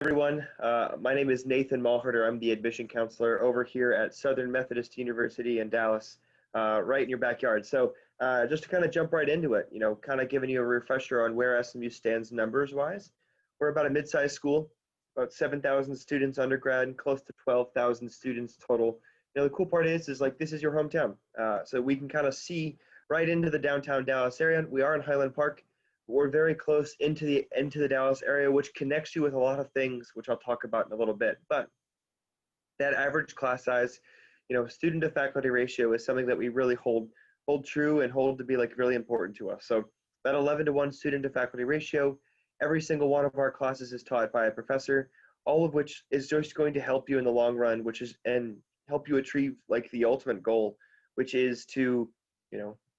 Everyone. My name is Nathan Mawhirter. I'm the admission counselor over here at Southern Methodist University in Dallas, right in your backyard. So just to kind of jump right into it, kind of giving you a refresher on where SMU stands numbers-wise. We're about a mid-sized school, about 7,000 students undergrad, close to 12,000 students total. The cool part is like this is your hometown. So we can kind of see right into the downtown Dallas area. We are in Highland Park. We're very close into the Dallas area, which connects you with a lot of things, which I'll talk about in a little bit. But that average class size, student to faculty ratio is something that we really hold true and hold to be like really important to us. So that 11-to-1 student to faculty ratio, every single one of our classes is taught by a professor, all of which is just going to help you in the long run, and help you achieve like the ultimate goal, which is to,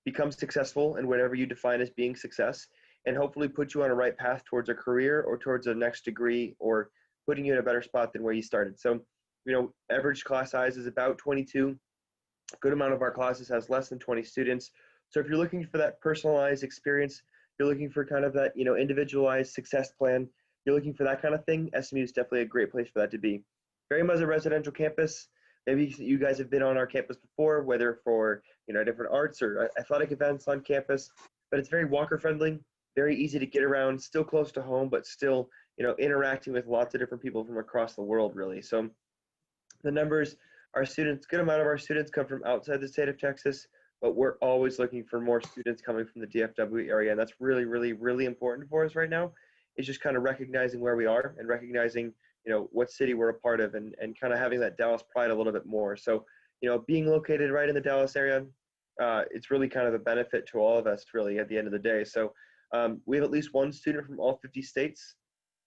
become successful in whatever you define as being success, and hopefully put you on a right path towards a career or towards a next degree, or putting you in a better spot than where you started. So, average class size is about 22. A good amount of our classes has less than 20 students. So if you're looking for that personalized experience, you're looking for kind of that, individualized success plan, you're looking for that kind of thing, SMU is definitely a great place for that to be. Very much a residential campus. Maybe you guys have been on our campus before, whether for, different arts or athletic events on campus, but it's very walker friendly, very easy to get around, still close to home, but still, interacting with lots of different people from across the world, really. So the numbers, our students, good amount of our students come from outside the state of Texas, but we're always looking for more students coming from the DFW area. And that's really, really, really important for us right now. It's just kind of recognizing where we are and recognizing, what city we're a part of, and kind of having that Dallas pride a little bit more. So, being located right in the Dallas area, it's really kind of a benefit to all of us, really, at the end of the day. So we have at least one student from all 50 states.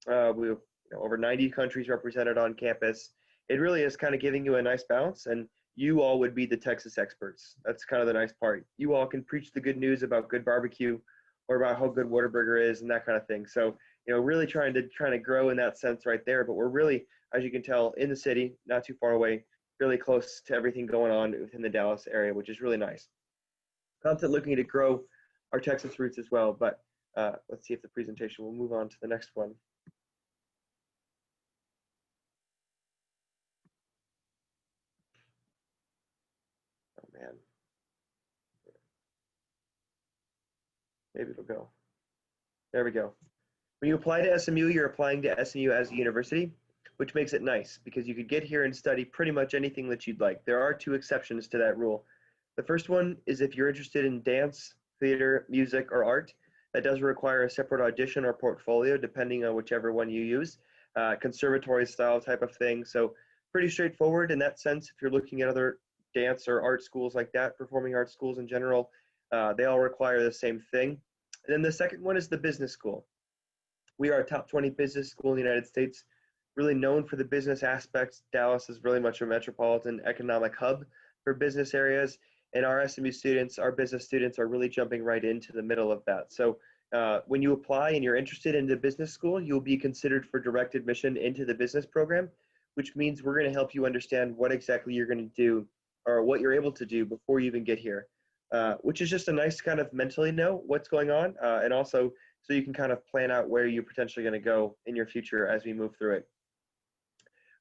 We have over 90 countries represented on campus. It really is kind of giving you a nice balance, and you all would be the Texas experts. That's kind of the nice part. You all can preach the good news about good barbecue or about how good Whataburger is and that kind of thing. So, really trying to grow in that sense right there. But we're really, as you can tell, in the city, not too far away, really close to everything going on within the Dallas area, which is really nice. Constantly looking to grow our Texas roots as well. But let's see if the presentation will move on to the next one. Oh man. Maybe it'll go. There we go. When you apply to SMU, you're applying to SMU as a university, which makes it nice because you could get here and study pretty much anything that you'd like. There are two exceptions to that rule. The first one is if you're interested in dance, theater, music, or art, that does require a separate audition or portfolio, depending on whichever one you use, conservatory style type of thing. So pretty straightforward in that sense. If you're looking at other dance or art schools like that, performing arts schools in general, they all require the same thing. And then the second one is the business school. We are a top 20 business school in the United States, really known for the business aspects. Dallas is really much a metropolitan economic hub for business areas. And our SMU students, our business students, are really jumping right into the middle of that. So when you apply and you're interested in the business school, you'll be considered for direct admission into the business program, which means we're going to help you understand what exactly you're going to do or what you're able to do before you even get here, which is just a nice kind of mentally know what's going on, and also so you can kind of plan out where you're potentially going to go in your future as we move through it.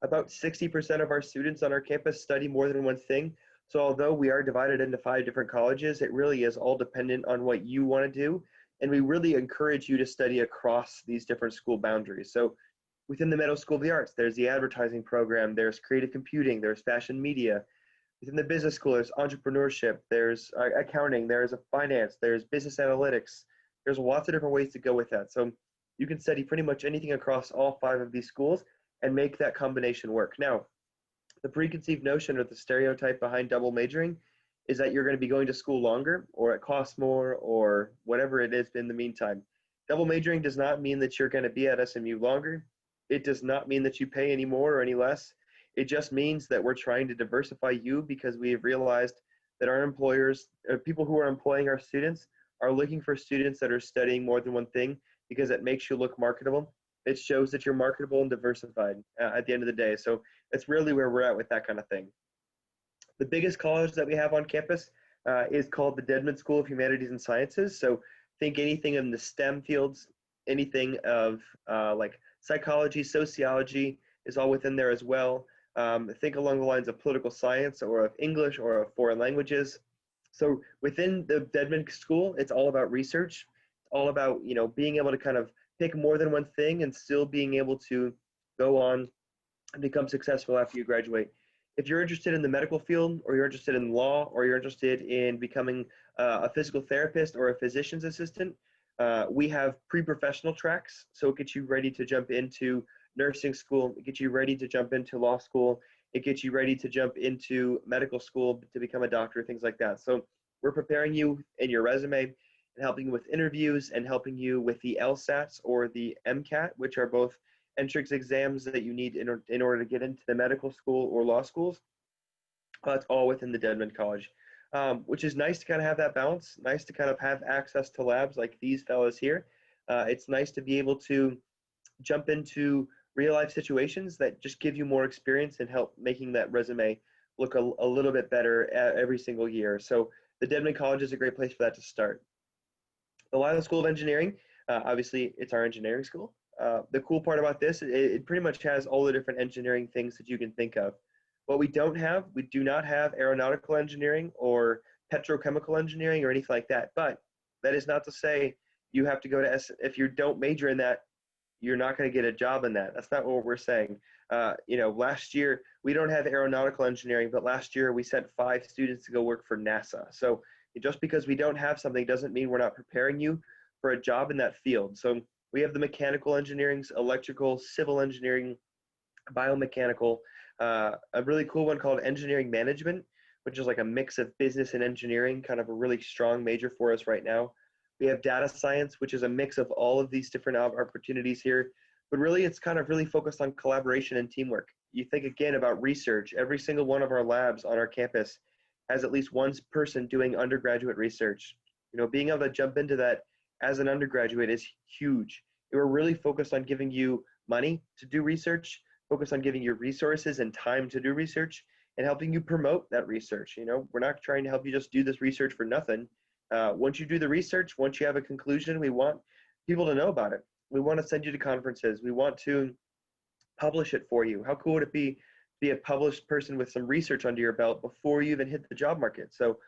About 60% of our students on our campus study more than one thing. So although we are divided into 5 different colleges, it really is all dependent on what you want to do. And we really encourage you to study across these different school boundaries. So within the Meadow School of the Arts, there's the advertising program, there's creative computing, there's fashion media. Within the business school, there's entrepreneurship, there's accounting, there's finance, there's business analytics. There's lots of different ways to go with that. So you can study pretty much anything across all 5 of these schools and make that combination work. Now, the preconceived notion or the stereotype behind double majoring is that you're going to be going to school longer, or it costs more, or whatever it is in the meantime. Double majoring does not mean that you're going to be at SMU longer. It does not mean that you pay any more or any less. It just means that we're trying to diversify you because we have realized that our employers, people who are employing our students, are looking for students that are studying more than one thing because it makes you look marketable. It shows that you're marketable and diversified at the end of the day. So that's really where we're at with that kind of thing. The biggest college that we have on campus is called the Dedman School of Humanities and Sciences. So think anything in the STEM fields, anything of like Psychology, sociology is all within there as well. Think along the lines of political science or of English or of foreign languages. So within the Dedman School, it's all about research. It's all about, being able to kind of pick more than one thing and still being able to go on and become successful after you graduate. If you're interested in the medical field, or you're interested in law, or you're interested in becoming a physical therapist or a physician's assistant, we have pre-professional tracks. So it gets you ready to jump into nursing school, it gets you ready to jump into law school, it gets you ready to jump into medical school to become a doctor, things like that. So we're preparing you in your resume and helping you with interviews and helping you with the LSATs or the MCAT, which are both entrance exams that you need in order to get into the medical school or law schools. That's all within the Dedman College, which is nice to kind of have that balance, nice to kind of have access to labs like these fellows here. It's nice to be able to jump into real life situations that just give you more experience and help making that resume look a little bit better every single year. So the Dedman College is a great place for that to start. The Lyle School of Engineering, obviously it's our engineering school. The cool part about this, it pretty much has all the different engineering things that you can think of. What we don't have, we do not have aeronautical engineering or petrochemical engineering or anything like that. But that is not to say you have to go to if you don't major in that, you're not going to get a job in that. That's not what we're saying. Last year, we don't have aeronautical engineering, but last year we sent 5 students to go work for NASA. So just because we don't have something doesn't mean we're not preparing you for a job in that field. So we have the mechanical engineering, electrical, civil engineering, biomechanical, a really cool one called engineering management, which is like a mix of business and engineering, kind of a really strong major for us right now. We have data science, which is a mix of all of these different opportunities here, but really it's kind of really focused on collaboration and teamwork. You think again about research. Every single one of our labs on our campus has at least one person doing undergraduate research. Being able to jump into that as an undergraduate is huge. We're really focused on giving you money to do research, focused on giving you resources and time to do research, and helping you promote that research. We're not trying to help you just do this research for nothing. Once you do the research, once you have a conclusion, we want people to know about it. We want to send you to conferences. We want to publish it for you. How cool would it be a published person with some research under your belt before you even hit the job market? So,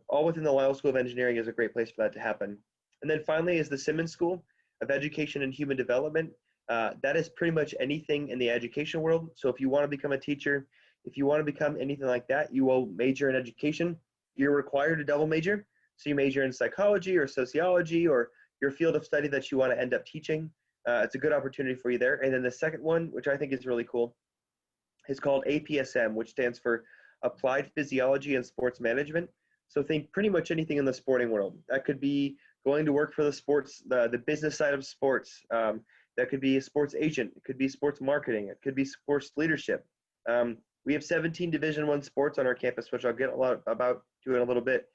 all within the Lyle School of Engineering is a great place for that to happen. And then finally is the Simmons School of Education and Human Development. That is pretty much anything in the education world. So if you want to become a teacher, if you want to become anything like that, you will major in education. You're required to double major. So you major in psychology or sociology or your field of study that you want to end up teaching. It's a good opportunity for you there. And then the second one, which I think is really cool, is called APSM, which stands for Applied Physiology and Sports Management. So think pretty much anything in the sporting world. That could be going to work for the sports, the business side of sports. That could be a sports agent. It could be sports marketing. It could be sports leadership. We have 17 Division I sports on our campus, which I'll get a lot about to in a little bit.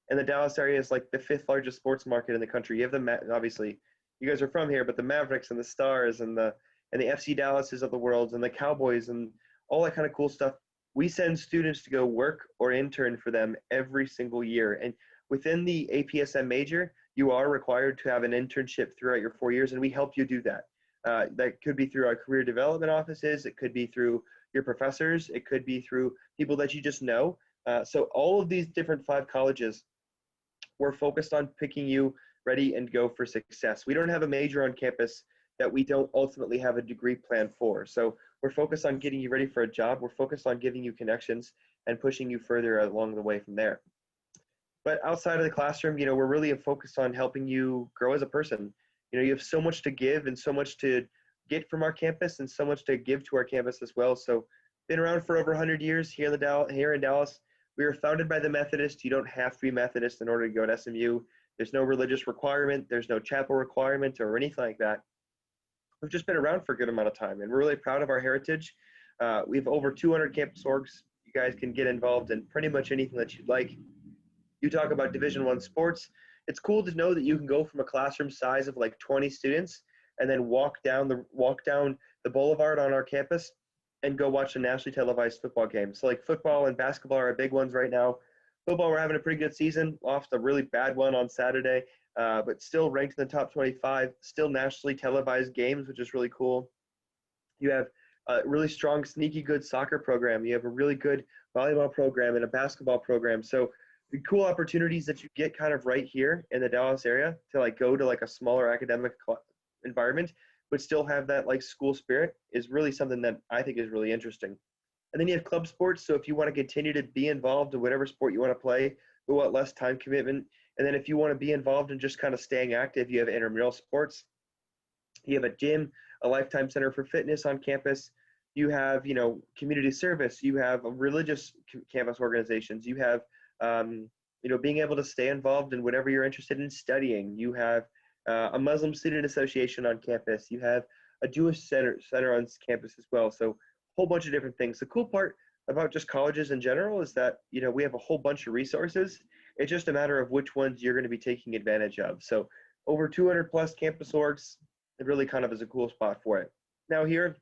And the Dallas area is like the 5th largest sports market in the country. You have obviously, you guys are from here, but the Mavericks and the Stars and the FC Dallases of the world and the Cowboys and all that kind of cool stuff. We send students to go work or intern for them every single year. And within the APSM major, you are required to have an internship throughout your 4 years, and we help you do that. That could be through our career development offices. It could be through your professors. It could be through people that you just know. So all of these different 5 colleges, we're focused on picking you ready and go for success. We don't have a major on campus that we don't ultimately have a degree plan for. So we're focused on getting you ready for a job. We're focused on giving you connections and pushing you further along the way from there. But outside of the classroom, we're really focused on helping you grow as a person. You have so much to give and so much to get from our campus and so much to give to our campus as well. So been around for over 100 years here in Dallas. We were founded by the Methodists. You don't have to be Methodist in order to go to SMU. There's no religious requirement. There's no chapel requirement or anything like that. We've just been around for a good amount of time, and we're really proud of our heritage. We have over 200 campus orgs. You guys can get involved in pretty much anything that you'd like. You talk about Division I sports. It's cool to know that you can go from a classroom size of like 20 students and then walk down the boulevard on our campus and go watch a nationally televised football game. So like football and basketball are our big ones right now. Football, we're having a pretty good season, off the really bad one on Saturday, but still ranked in the top 25, still nationally televised games, which is really cool. You have a really strong, sneaky good soccer program. You have a really good volleyball program and a basketball program. So the cool opportunities that you get kind of right here in the Dallas area to like go to like a smaller academic environment, but still have that like school spirit is really something that I think is really interesting. And then you have club sports. So if you want to continue to be involved in whatever sport you want to play, but what less time commitment. And then if you want to be involved in just kind of staying active, you have intramural sports. You have a gym, a lifetime center for fitness on campus. You have, community service. You have religious campus organizations. You have, being able to stay involved in whatever you're interested in studying. You have a Muslim student association on campus. You have a Jewish center on campus as well. So a whole bunch of different things. The cool part about just colleges in general is that, we have a whole bunch of resources. It's just a matter of which ones you're going to be taking advantage of. So over 200 plus campus orgs, it really kind of is a cool spot for it. Now here,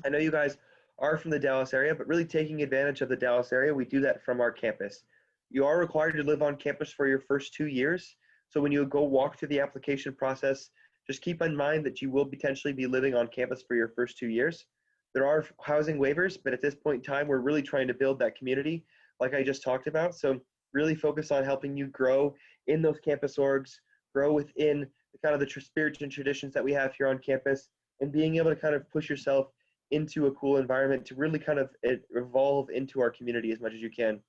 I know you guys are from the Dallas area, but really taking advantage of the Dallas area, we do that from our campus. You are required to live on campus for your first 2 years. So when you go walk through the application process, just keep in mind that you will potentially be living on campus for your first 2 years. There are housing waivers, but at this point in time, we're really trying to build that community like I just talked about. So really focus on helping you grow in those campus orgs, grow within kind of the spirits and traditions that we have here on campus, and being able to kind of push yourself into a cool environment to really kind of evolve into our community as much as you can.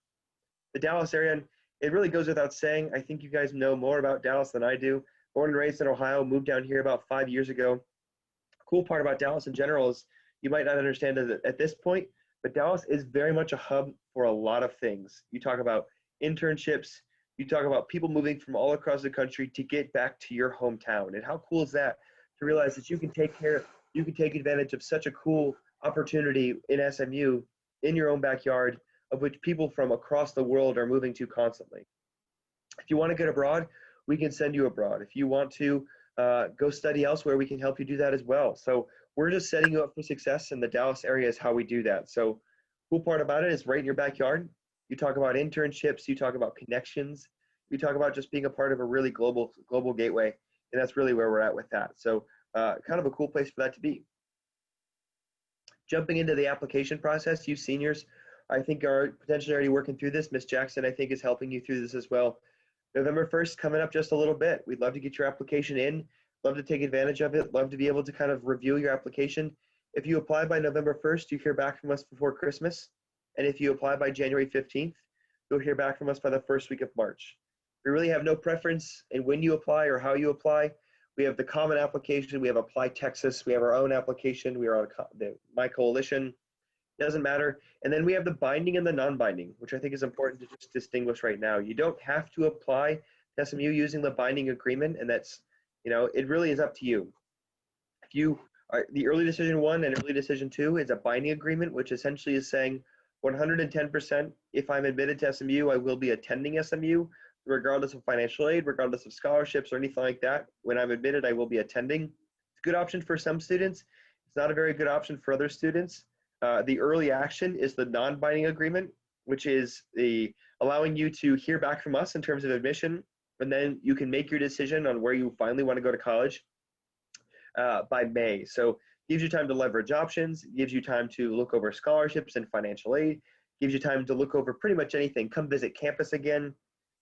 The Dallas area, it really goes without saying. I think you guys know more about Dallas than I do. Born and raised in Ohio, moved down here about 5 years ago. Cool part about Dallas in general is you might not understand it at this point, but Dallas is very much a hub for a lot of things. You talk about internships, you talk about people moving from all across the country to get back to your hometown. And how cool is that to realize that you can take advantage of such a cool opportunity in SMU in your own backyard, of which people from across the world are moving to constantly. If you want to get abroad, we can send you abroad. If you want to go study elsewhere, we can help you do that as well. So we're just setting you up for success, and the Dallas area is how we do that. So cool part about it is right in your backyard. You talk about internships, you talk about connections, you talk about just being a part of a really global gateway, and that's really where we're at with that. So kind of a cool place for that to be. Jumping into the application process, you seniors, I think are potentially already working through this. Miss Jackson, I think, is helping you through this as well. November 1st coming up just a little bit. We'd love to get your application in, love to take advantage of it, love to be able to kind of review your application. If you apply by November 1st, you hear back from us before Christmas. And if you apply by January 15th, you'll hear back from us by the first week of March. We really have no preference in when you apply or how you apply. We have the common application. We have Apply Texas. We have our own application. We are on the My Coalition. Doesn't matter. And then we have the binding and the non-binding, which I think is important to just distinguish right now. You don't have to apply to SMU using the binding agreement, and that's, it really is up to you. If you are, the early decision 1 and early decision 2 is a binding agreement, which essentially is saying 110%, if I'm admitted to SMU, I will be attending SMU, regardless of financial aid, regardless of scholarships or anything like that. When I'm admitted, I will be attending. It's a good option for some students. It's not a very good option for other students. The early action is the non-binding agreement, which is allowing you to hear back from us in terms of admission, and then you can make your decision on where you finally want to go to college by May. So gives you time to leverage options, gives you time to look over scholarships and financial aid, gives you time to look over pretty much anything. Come visit campus again,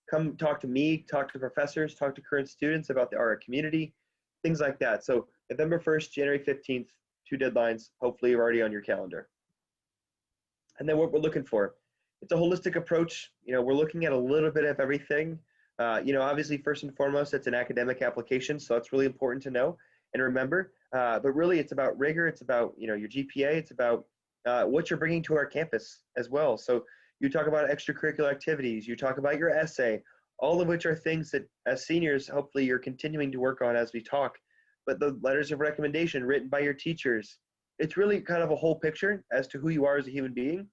come talk to me, talk to professors, talk to current students about our community, things like that. So November 1st, January 15th, 2 deadlines, hopefully you're already on your calendar. And then what we're looking for, it's a holistic approach. We're looking at a little bit of everything. Obviously, first and foremost, it's an academic application, so that's really important to know and remember. But really, it's about rigor. It's about, your GPA. It's about what you're bringing to our campus as well. So you talk about extracurricular activities. You talk about your essay, all of which are things that as seniors, hopefully you're continuing to work on as we talk. But the letters of recommendation written by your teachers, it's really kind of a whole picture as to who you are as a human being,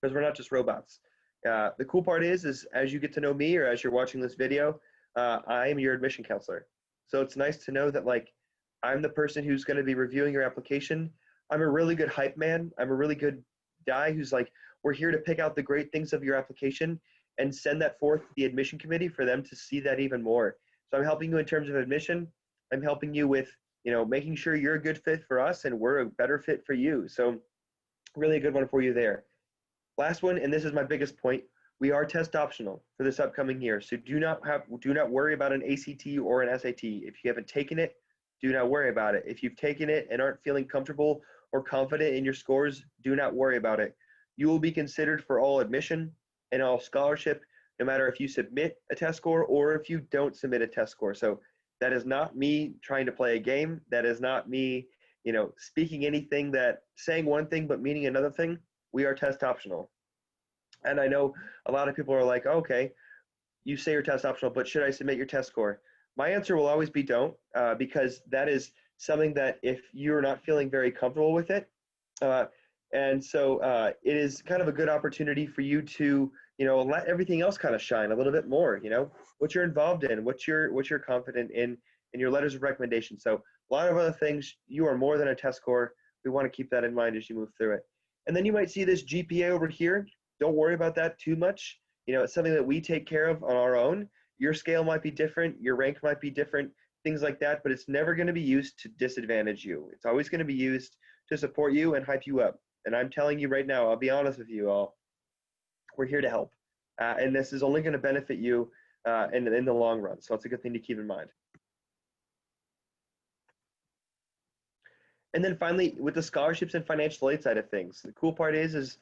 because we're not just robots. The cool part is as you get to know me or as you're watching this video, I am your admission counselor. So it's nice to know that I'm the person who's going to be reviewing your application. I'm a really good hype man. I'm a really good guy who's we're here to pick out the great things of your application and send that forth to the admission committee for them to see that even more. So I'm helping you in terms of admission. I'm helping you with making sure you're a good fit for us and we're a better fit for you. So really a good one for you there. Last one, and this is my biggest point. We are test optional for this upcoming year. So do not worry about an ACT or an SAT. If you haven't taken it, do not worry about it. If you've taken it and aren't feeling comfortable or confident in your scores, do not worry about it. You will be considered for all admission and all scholarship, no matter if you submit a test score or if you don't submit a test score. So that is not me trying to play a game. That is not me, speaking anything saying one thing but meaning another thing. We are test optional. And I know a lot of people are like, okay, you say you're test optional, but should I submit your test score? My answer will always be don't, because that is something that if you're not feeling very comfortable with it, it is kind of a good opportunity for you to, let everything else kind of shine a little bit more, what you're involved in, what you're confident in your letters of recommendation. So a lot of other things, you are more than a test score. We want to keep that in mind as you move through it. And then you might see this GPA over here. Don't worry about that too much. It's something that we take care of on our own. Your scale might be different, your rank might be different, things like that, but it's never going to be used to disadvantage you. It's always going to be used to support you and hype you up. And I'm telling you right now, I'll be honest with you all, we're here to help. And this is only going to benefit you in the long run. So it's a good thing to keep in mind. And then finally, with the scholarships and financial aid side of things, the cool part is as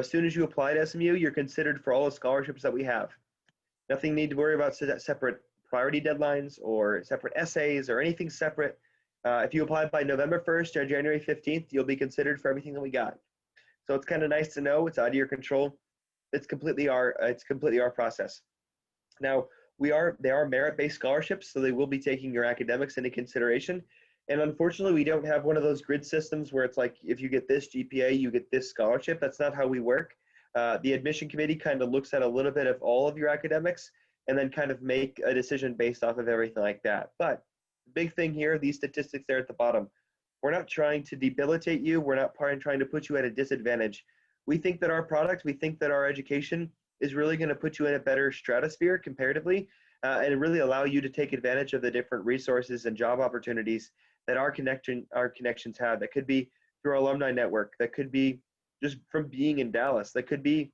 soon as you apply to SMU, you're considered for all the scholarships that we have. Nothing need to worry about separate priority deadlines or separate essays or anything separate. If you apply by November 1st or January 15th, you'll be considered for everything that we got. So it's kind of nice to know it's out of your control. It's completely our process. Now, they are merit-based scholarships, so they will be taking your academics into consideration. And unfortunately, we don't have one of those grid systems where it's like, if you get this GPA, you get this scholarship. That's not how we work. The admission committee kind of looks at a little bit of all of your academics and then kind of make a decision based off of everything like that. But the big thing here, these statistics there at the bottom, we're not trying to debilitate you. We're not trying to put you at a disadvantage. We think that our product, we think that our education is really going to put you in a better stratosphere comparatively and really allow you to take advantage of the different resources and job opportunities that our connections have. That could be through our alumni network, that could be just from being in Dallas, that could be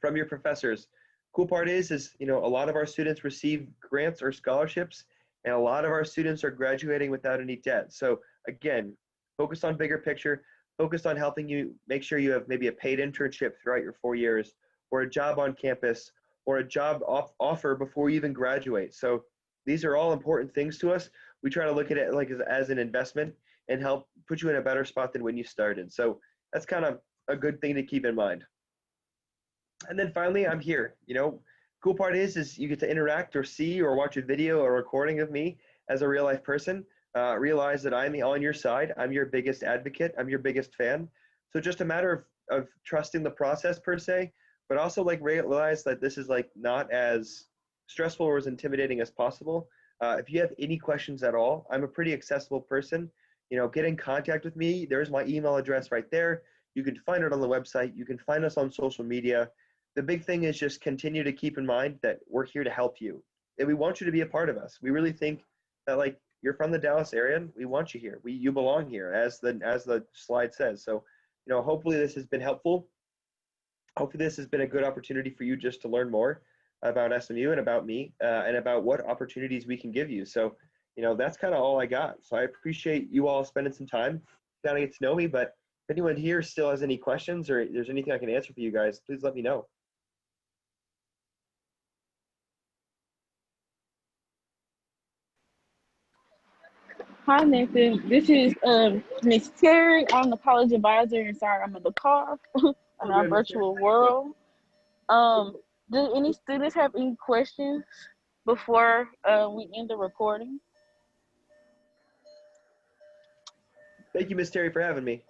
from your professors. Cool part is a lot of our students receive grants or scholarships, and a lot of our students are graduating without any debt. So again, focus on bigger picture, focus on helping you make sure you have maybe a paid internship throughout your 4 years, or a job on campus, or a job offer before you even graduate. So these are all important things to us. We try to look at it like as an investment and help put you in a better spot than when you started. So that's kind of a good thing to keep in mind. And then finally, I'm here. Cool part is you get to interact or see or watch a video or recording of me as a real life person. Realize that I'm on your side. I'm your biggest advocate. I'm your biggest fan. So just a matter of trusting the process per se, but also realize that this is not as stressful or as intimidating as possible. If you have any questions at all, I'm a pretty accessible person. Get in contact with me. There's my email address right there. You can find it on the website. You can find us on social media. The big thing is just continue to keep in mind that we're here to help you. And we want you to be a part of us. We really think that you're from the Dallas area. We want you here. You belong here, as the slide says. So, hopefully this has been helpful. Hopefully this has been a good opportunity for you just to learn more about SMU and about me and about what opportunities we can give you. So, that's kind of all I got. So I appreciate you all spending some time to get to know me. But if anyone here still has any questions or there's anything I can answer for you guys, please let me know. Hi, Nathan. This is Miss Terry. I'm the college advisor, and sorry, I'm in the car in our virtual world. Do any students have any questions before we end the recording? Thank you, Miss Terry, for having me.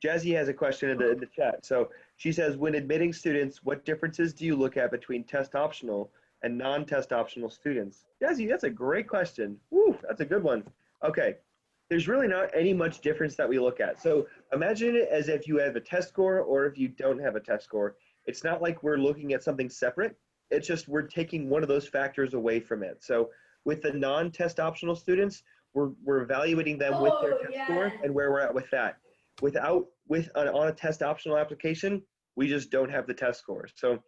Jazzy has a question in the chat. So she says, when admitting students, what differences do you look at between test optional and non-test optional students? Jazzy, that's a great question. Woo, that's a good one. Okay, there's really not any much difference that we look at. So imagine it as if you have a test score or if you don't have a test score. It's not like we're looking at something separate. It's just we're taking one of those factors away from it. So with the non-test optional students, we're evaluating them with their test score and where we're at with that. On a test optional application, we just don't have the test scores. So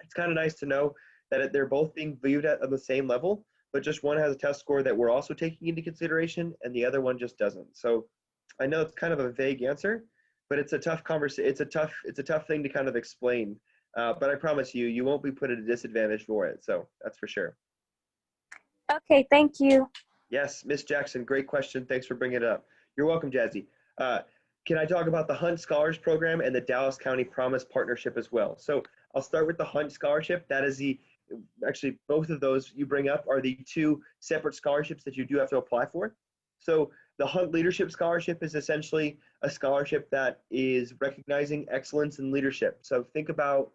it's kind of nice to know that they're both being viewed at the same level, but just one has a test score that we're also taking into consideration and the other one just doesn't. So I know it's kind of a vague answer, but it's a tough conversation. It's a tough thing to kind of explain. But I promise you, you won't be put at a disadvantage for it. So that's for sure. Okay, thank you. Yes, Miss Jackson, great question. Thanks for bringing it up. You're welcome, Jazzy. Can I talk about the Hunt Scholars Program and the Dallas County Promise Partnership as well? So I'll start with the Hunt Scholarship. That is actually both of those you bring up are the two separate scholarships that you do have to apply for. So the Hunt Leadership Scholarship is essentially a scholarship that is recognizing excellence in leadership. So think about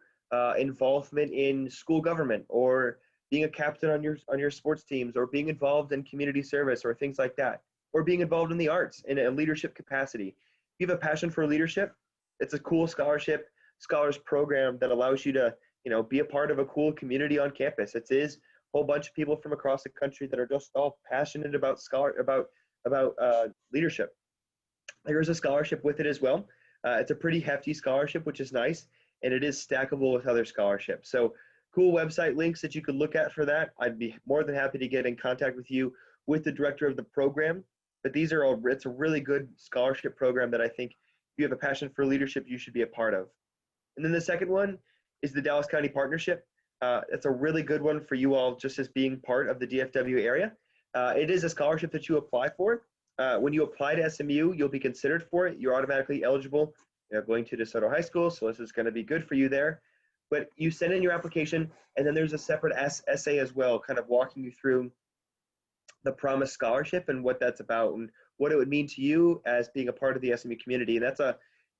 involvement in school government, or being a captain on your sports teams, or being involved in community service or things like that, or being involved in the arts in a leadership capacity. If you have a passion for leadership, it's a cool scholars program that allows you to, be a part of a cool community on campus. It is a whole bunch of people from across the country that are just all passionate about leadership. There's a scholarship with it as well. It's a pretty hefty scholarship, which is nice, and it is stackable with other scholarships. So cool website links that you could look at for that. I'd be more than happy to get in contact with you with the director of the program. But it's a really good scholarship program that I think if you have a passion for leadership, you should be a part of. And then the second one is the Dallas County Partnership. It's a really good one for you all just as being part of the DFW area. It is a scholarship that you apply for. When you apply to SMU, you'll be considered for it. You're automatically eligible. Going to DeSoto High School, so this is going to be good for you there. But you send in your application, and then there's a separate essay as well, kind of walking you through the Promise Scholarship and what that's about and what it would mean to you as being a part of the SMU community. And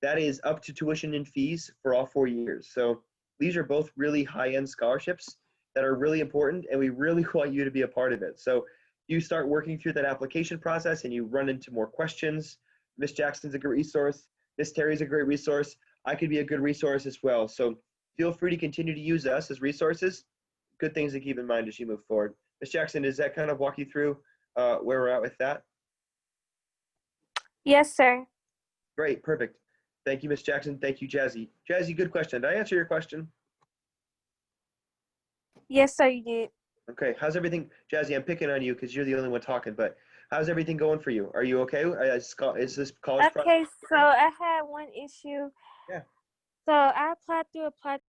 that is up to tuition and fees for all 4 years. So these are both really high-end scholarships that are really important, and we really want you to be a part of it. So you start working through that application process and you run into more questions. Miss Jackson's a great resource. Miss Terry's a great resource. I could be a good resource as well. So feel free to continue to use us as resources. Good things to keep in mind as you move forward. Miss Jackson, does that kind of walk you through where we're at with that? Yes, sir. Great, perfect. Thank you, Miss Jackson. Thank you, Jazzy. Jazzy, good question. Did I answer your question? Yes, sir, you did. Okay, how's everything? Jazzy, I'm picking on you because you're the only one talking, but how's everything going for you? Are you okay? Is this college Okay, so I had one issue. Yeah. So I applied